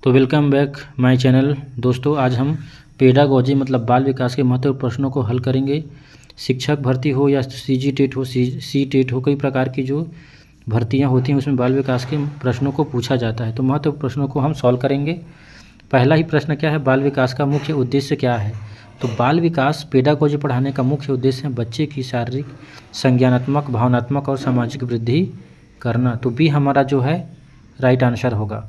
तो welcome back my channel. दोस्तों, आज हम पेडागोजी मतलब बाल विकास के महत्वपूर्ण प्रश्नों को हल करेंगे। शिक्षक भर्ती हो या सीजी टेट हो, सी टेट हो, कई प्रकार की जो भर्तियां होती हैं उसमें बाल विकास के प्रश्नों को पूछा जाता है। तो महत्वपूर्ण प्रश्नों को हम सॉल्व करेंगे। पहला ही प्रश्न क्या है, बाल विकास का मुख्य उद्देश्य क्या है। तो बाल विकास पेडागोजी पढ़ाने का मुख्य उद्देश्य है बच्चे की शारीरिक, संज्ञानात्मक, भावनात्मक और सामाजिक वृद्धि करना। तो बी हमारा जो है राइट आंसर होगा।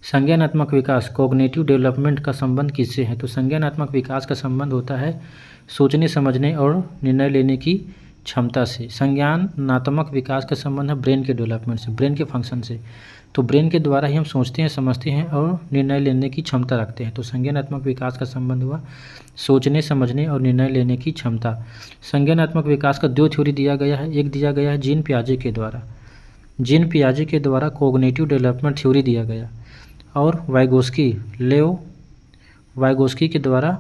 संज्ञानात्मक विकास, कॉग्निटिव डेवलपमेंट का संबंध किससे है। तो संज्ञानात्मक विकास का संबंध होता है सोचने, समझने और निर्णय लेने की क्षमता से। संज्ञानात्मक विकास का संबंध है ब्रेन के डेवलपमेंट से, ब्रेन के फंक्शन से। तो ब्रेन के द्वारा ही हम सोचते हैं, समझते हैं और निर्णय लेने की क्षमता रखते हैं। तो संज्ञानात्मक विकास का संबंध हुआ सोचने, समझने और निर्णय लेने की क्षमता। संज्ञानात्मक विकास का दो थ्योरी दिया गया है। एक दिया गया है जीन पियाजे के द्वारा, जीन पियाजे के द्वारा कॉग्निटिव डेवलपमेंट थ्योरी दिया गया, और लेओ वाइगोस्की के द्वारा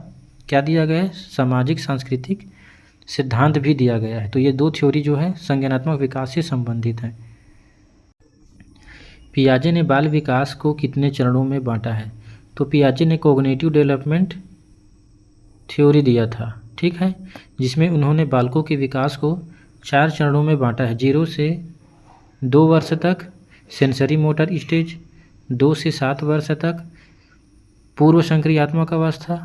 क्या दिया गया है, सामाजिक सांस्कृतिक सिद्धांत भी दिया गया है। तो ये दो थ्योरी जो है संज्ञानात्मक विकास से संबंधित हैं। पियाजे ने बाल विकास को कितने चरणों में बांटा है। तो पियाजे ने कॉग्निटिव डेवलपमेंट थ्योरी दिया था, ठीक है, जिसमें उन्होंने बालकों के विकास को 4 चरणों में बांटा है। 0 से 2 वर्ष तक सेंसरी मोटर स्टेज, 2 से 7 वर्ष तक पूर्व संक्रियात्मक अवस्था,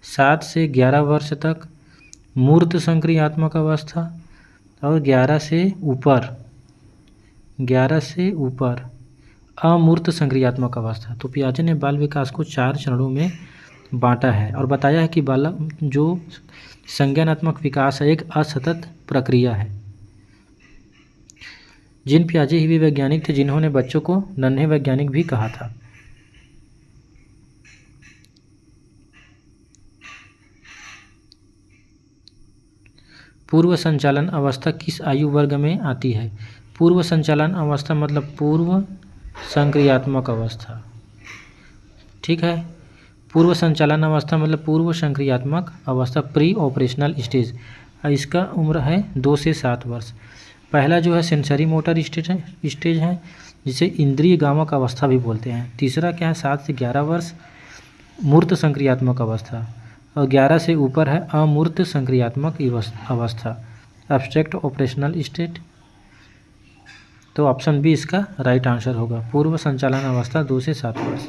7 से 11 वर्ष तक मूर्त संक्रियात्मक अवस्था और 11 से ऊपर अमूर्त संक्रियात्मक अवस्था। तो पियाजे ने बाल विकास को 4 चरणों में बांटा है और बताया है कि बालक जो संज्ञानात्मक विकास है एक असतत प्रक्रिया है। जीन पियाजे ही वे वैज्ञानिक थे जिन्होंने बच्चों को नन्हे वैज्ञानिक भी कहा था। पूर्व संचालन अवस्था किस आयु वर्ग में आती है। पूर्व संचालन अवस्था मतलब पूर्व संक्रियात्मक अवस्था, ठीक है। पूर्व संचालन अवस्था मतलब पूर्व संक्रियात्मक अवस्था, प्री ऑपरेशनल स्टेज। इसका उम्र है 2 से 7 वर्ष। पहला जो है सेंसरी मोटर स्टेज है जिसे इंद्रिय गामक अवस्था भी बोलते हैं। तीसरा क्या है, 7 से 11 वर्ष मूर्त संक्रियात्मक अवस्था, और 11 से ऊपर है अमूर्त संक्रियात्मक अवस्था, एब्स्ट्रैक्ट ऑपरेशनल स्टेट। तो ऑप्शन बी इसका राइट आंसर होगा, पूर्व संचालन अवस्था 2 से 7 वर्ष।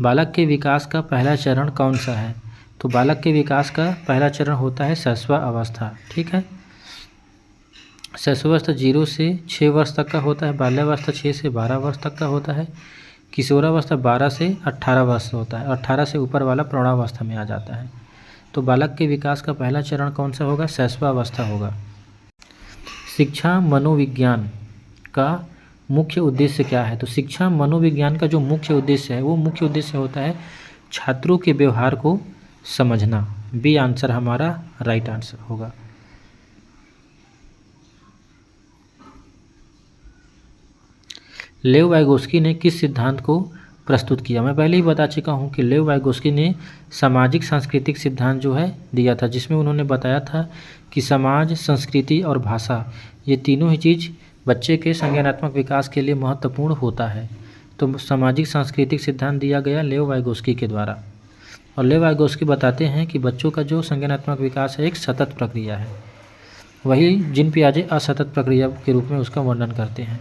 बालक के विकास का पहला चरण कौन सा है। तो बालक के विकास का पहला चरण होता है शैशवावस्था, ठीक है। शैशवावस्था 0 से 6 वर्ष तक का होता है। बाल्यावस्था 6 से 12 वर्ष तक का होता है। किशोरावस्था 12 से 18 वर्ष होता है। 18 से ऊपर वाला प्रौढ़ावस्था में आ जाता है। तो बालक के विकास का पहला चरण कौन सा होगा, शैशवावस्था होगा। शिक्षा मनोविज्ञान का मुख्य उद्देश्य क्या है। तो शिक्षा मनोविज्ञान का जो मुख्य उद्देश्य है वो मुख्य उद्देश्य होता है छात्रों के व्यवहार को समझना। बी आंसर हमारा राइट आंसर होगा। लेव वाइगोस्की ने किस सिद्धांत को प्रस्तुत किया। मैं पहले ही बता चुका हूँ कि लेव वाइगोस्की ने सामाजिक सांस्कृतिक सिद्धांत जो है दिया था, जिसमें उन्होंने बताया था कि समाज, संस्कृति और भाषा ये तीनों ही चीज़ बच्चे के संज्ञानात्मक विकास के लिए महत्वपूर्ण होता है। तो सामाजिक सांस्कृतिक सिद्धांत दिया गया लेव वाइगोस्की के द्वारा। और लेव वाइगोस्की बताते हैं कि बच्चों का जो संज्ञानात्मक विकास है एक सतत प्रक्रिया है। वही जीन पियाजे असतत प्रक्रिया के रूप में उसका वर्णन करते हैं।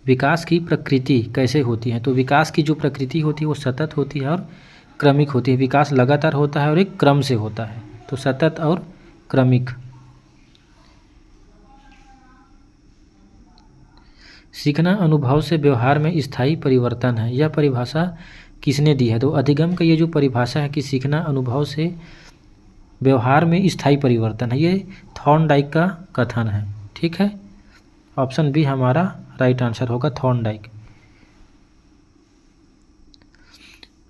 विकास की प्रकृति कैसे होती है। तो विकास की जो प्रकृति होती है वो सतत होती है और क्रमिक होती है। विकास लगातार होता है और एक क्रम से होता है। तो सतत और क्रमिक। सीखना अनुभव से व्यवहार में स्थायी परिवर्तन है। यह परिभाषा किसने दी है। तो अधिगम का ये जो परिभाषा है कि सीखना अनुभव से व्यवहार में स्थायी परिवर्तन है, ये थॉर्नडाइक का कथन है, ठीक है। ऑप्शन बी हमारा राइट आंसर होगा, थॉर्नडाइक।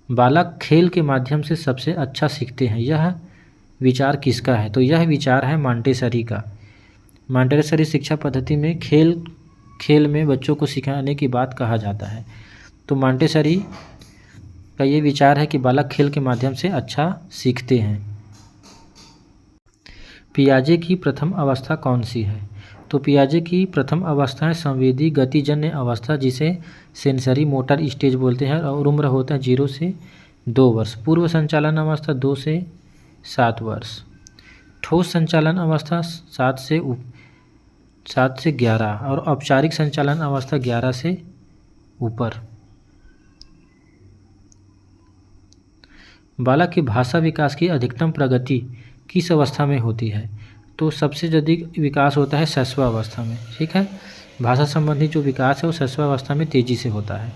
बालक खेल के माध्यम से सबसे अच्छा सीखते हैं, यह विचार किसका है। तो यह विचार है मॉन्टेसरी का। मॉन्टेसरी शिक्षा पद्धति में खेल में बच्चों को सिखाने की बात कहा जाता है। तो मॉन्टेसरी का ये विचार है कि बालक खेल के माध्यम से अच्छा सीखते हैं। पियाजे की प्रथम अवस्था कौन सी है? तो पियाजे की प्रथम अवस्था है संवेदी गतिजन्य अवस्था, जिसे सेंसरी मोटर स्टेज बोलते हैं, और उम्र होता है 0 से 2 वर्ष। पूर्व संचालन अवस्था 2 से 7 वर्ष। ठोस संचालन अवस्था 7 से 11 और औपचारिक संचालन अवस्था 11 से ऊपर। बालक की भाषा विकास की अधिकतम प्रगति किस अवस्था में होती है? तो सबसे अधिक विकास होता है शैशवावस्था में। ठीक है, भाषा संबंधी जो विकास है वो शैशवावस्था में तेजी से होता है।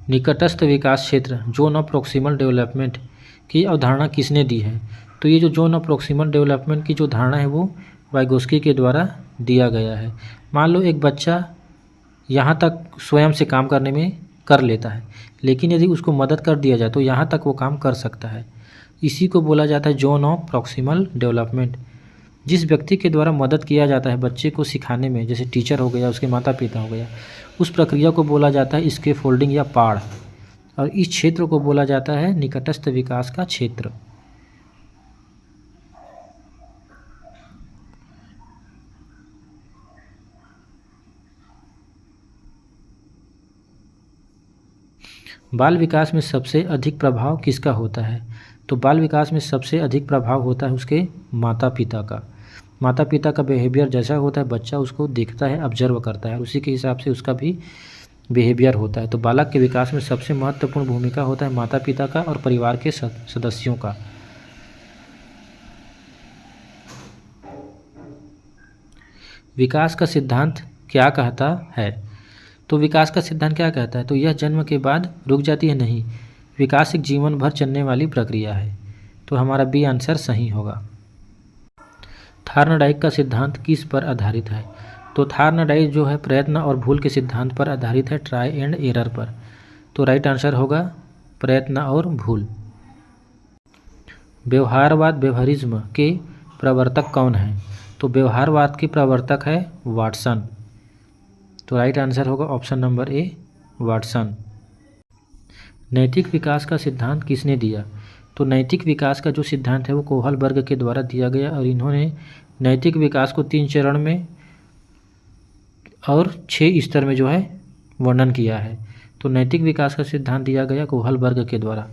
निकटस्थ विकास क्षेत्र जोन ऑफ प्रॉक्सिमल डेवलपमेंट की अवधारणा किसने दी है? तो ये जो जोन ऑफ प्रॉक्सिमल डेवलपमेंट की जो धारणा है वो वाइगोस्की के द्वारा दिया गया है। मान लो एक बच्चा यहाँ तक स्वयं से काम करने में कर लेता है, लेकिन यदि उसको मदद कर दिया जाए तो यहाँ तक वो काम कर सकता है। इसी को बोला जाता है जोन ऑफ प्रॉक्सिमल डेवलपमेंट। जिस व्यक्ति के द्वारा मदद किया जाता है बच्चे को सिखाने में, जैसे टीचर हो गया, उसके माता पिता हो गया, उस प्रक्रिया को बोला जाता है स्कैफोल्डिंग या पाड़, और इस क्षेत्र को बोला जाता है निकटस्थ विकास का क्षेत्र। बाल विकास में सबसे अधिक प्रभाव किसका होता है? तो बाल विकास में सबसे अधिक प्रभाव होता है उसके माता पिता का। माता पिता का बिहेवियर जैसा होता है बच्चा उसको देखता है, ऑब्जर्व करता है, और उसी के हिसाब से उसका भी बिहेवियर होता है। तो बालक के विकास में सबसे महत्वपूर्ण भूमिका होता है माता पिता का और परिवार के सदस्यों का। विकास का सिद्धांत क्या कहता है? तो विकास का सिद्धांत क्या कहता है? तो यह जन्म के बाद रुक जाती है नहीं, विकास एक जीवन भर चलने वाली प्रक्रिया है। तो हमारा बी आंसर सही होगा। थार्नडाइक का सिद्धांत किस पर आधारित है? तो थार्नडाइक जो है प्रयत्न और भूल के सिद्धांत पर आधारित है, ट्राई एंड एरर पर। तो राइट आंसर होगा प्रयत्न और भूल। व्यवहारवाद व्यवहारिज्म के प्रवर्तक कौन है? तो व्यवहारवाद के प्रवर्तक है वाटसन। तो राइट आंसर होगा ऑप्शन नंबर ए, वाटसन। नैतिक विकास का सिद्धांत किसने दिया? तो नैतिक विकास का जो सिद्धांत है वो कोहलबर्ग के द्वारा दिया गया, और इन्होंने नैतिक विकास को 3 चरण में और 6 स्तर में जो है वर्णन किया है। तो नैतिक विकास का सिद्धांत दिया गया कोहलबर्ग के द्वारा।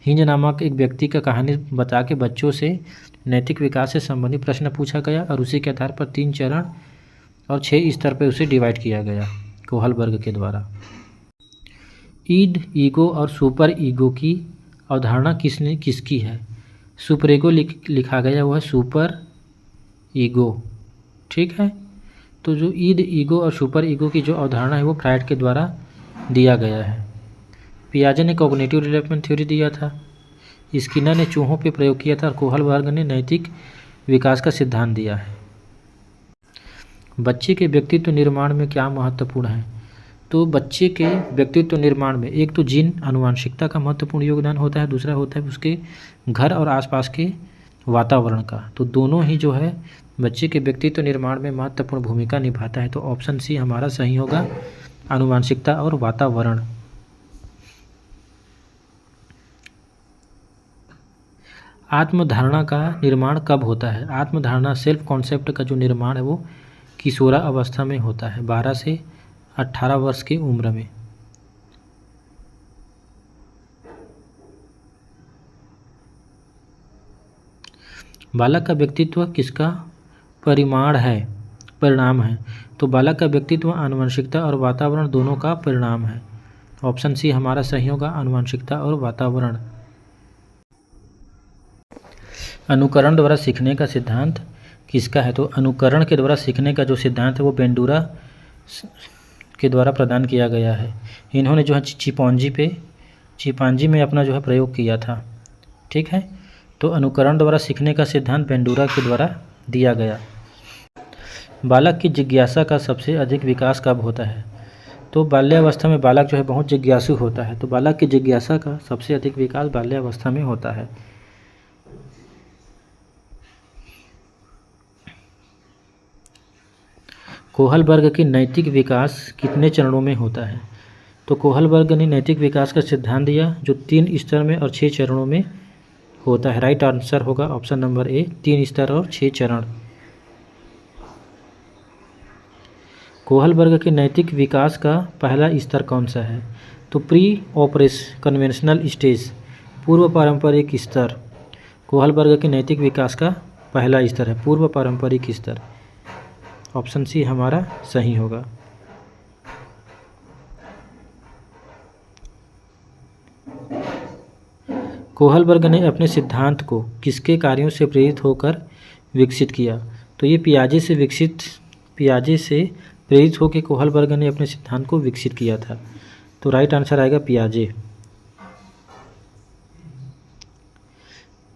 हिंज नामक एक व्यक्ति का कहानी बता के बच्चों से नैतिक विकास से संबंधित प्रश्न पूछा गया, और उसी के आधार पर 3 चरण और 6 स्तर पर उसे डिवाइड किया गया कोहलबर्ग के द्वारा। ईड, ईगो और सुपर ईगो की अवधारणा किसकी है? सुपर ईगो लिखा गया वो है सुपर ईगो। ठीक है, तो जो ईड, ईगो और सुपर ईगो की जो अवधारणा है वो फ्रायड के द्वारा दिया गया है। पियाजे ने कॉग्निटिव डेवलपमेंट थ्योरी दिया था, स्किनर ने चूहों पे प्रयोग किया था, और कोहलबर्ग ने नैतिक विकास का सिद्धांत दिया है। बच्चे के व्यक्तित्व निर्माण में क्या महत्वपूर्ण है? तो बच्चे के व्यक्तित्व निर्माण में एक तो जीन आनुवंशिकता का महत्वपूर्ण योगदान होता है, दूसरा होता है उसके घर और आसपास के वातावरण का। तो दोनों ही जो है बच्चे के व्यक्तित्व निर्माण में महत्वपूर्ण भूमिका निभाता है। तो ऑप्शन सी हमारा सही होगा, आनुवंशिकता और वातावरण। आत्मधारणा का निर्माण कब होता है? आत्मधारणा सेल्फ कॉन्सेप्ट का जो निर्माण है वो किशोरा अवस्था में होता है, 12 से 18 वर्ष की उम्र में। बालक का व्यक्तित्व किसका परिणाम है? तो बालक का व्यक्तित्व आनुवंशिकता और वातावरण दोनों का परिणाम है। ऑप्शन सी हमारा सही होगा, आनुवंशिकता और वातावरण। अनुकरण द्वारा सीखने का सिद्धांत किसका है? तो अनुकरण के द्वारा सीखने का जो सिद्धांत है वो बेंडूरा के द्वारा प्रदान किया गया है। इन्होंने जो है चिंपांजी में अपना जो है प्रयोग किया था। ठीक है, तो अनुकरण द्वारा सीखने का सिद्धांत बेंडूरा के द्वारा दिया गया। बालक की जिज्ञासा का सबसे अधिक विकास कब होता है? तो बाल्यावस्था में बालक जो है बहुत जिज्ञासु होता है। तो बालक की जिज्ञासा का सबसे अधिक विकास बाल्यावस्था में होता है। कोहलबर्ग के नैतिक विकास कितने चरणों में होता है? तो कोहलबर्ग ने नैतिक विकास का सिद्धांत दिया जो 3 स्तर में और 6 चरणों में होता है। राइट आंसर होगा ऑप्शन नंबर ए, 3 स्तर और 6 चरण। कोहलबर्ग के नैतिक विकास का पहला स्तर कौन सा है? तो प्री कन्वेंशनल स्टेज, पूर्व पारंपरिक स्तर। कोहलबर्ग के नैतिक विकास का पहला स्तर है पूर्व पारंपरिक स्तर। ऑप्शन सी हमारा सही होगा। कोहलबर्ग ने अपने सिद्धांत को किसके कार्यों से प्रेरित होकर विकसित किया? तो ये पियाजे से प्रेरित होकर कोहलबर्ग ने अपने सिद्धांत को विकसित किया था। तो राइट आंसर आएगा पियाजे।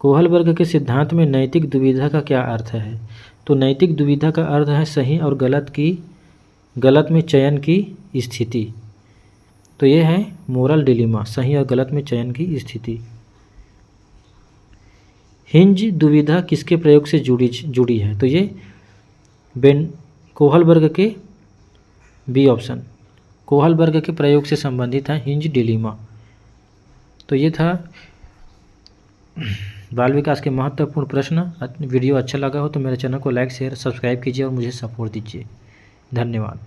कोहलबर्ग के सिद्धांत में नैतिक दुविधा का क्या अर्थ है? तो नैतिक दुविधा का अर्थ है सही और गलत में चयन की स्थिति। तो ये है मोरल डिलीमा, सही और गलत में चयन की स्थिति। हिंज दुविधा किसके प्रयोग से जुड़ी है? तो ये कोहलबर्ग के बी ऑप्शन, कोहलबर्ग के प्रयोग से संबंधित है हिंज डिलीमा। तो ये था बाल विकास के महत्वपूर्ण प्रश्न। वीडियो अच्छा लगा हो तो मेरे चैनल को लाइक शेयर सब्सक्राइब कीजिए और मुझे सपोर्ट दीजिए। धन्यवाद।